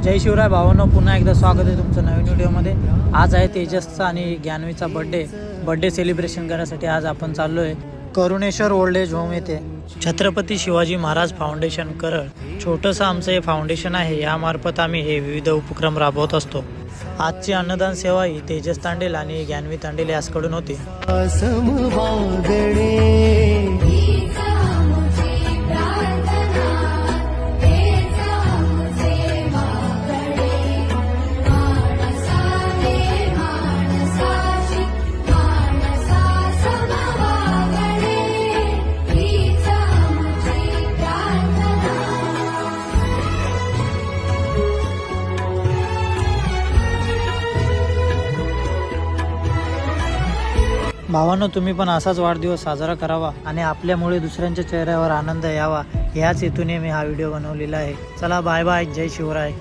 जय शिवराय भावांनो, पुन्हा एकदा स्वागत आहे तुमचं नवीन व्हिडिओमध्ये। आज आहे तेजसचा आणि ज्ञानवीचा बर्थडे सेलिब्रेशन करण्यासाठी आज आपण चाललो आहे करुणेश्वर ओल्ड एज होम येथे। छत्रपती शिवाजी महाराज फाउंडेशन करळ छोटंसं आमचं हे फाउंडेशन आहे। यामार्फत आम्ही हे विविध उपक्रम राबवत असतो। आजची अन्नदान सेवा ही तेजस तांडेल आणि ज्ञानवी तांडेल यासकडून होती। भावांनो, तुम्ही पण असाच वाढदिवस साजरा करावा आणि आपल्यामुळे दुसऱ्यांच्या चेहऱ्यावर आनंद यावा, याच हेतूने मी हा व्हिडिओ बनवलेला आहे। चला बाय बाय, जय शिवराय।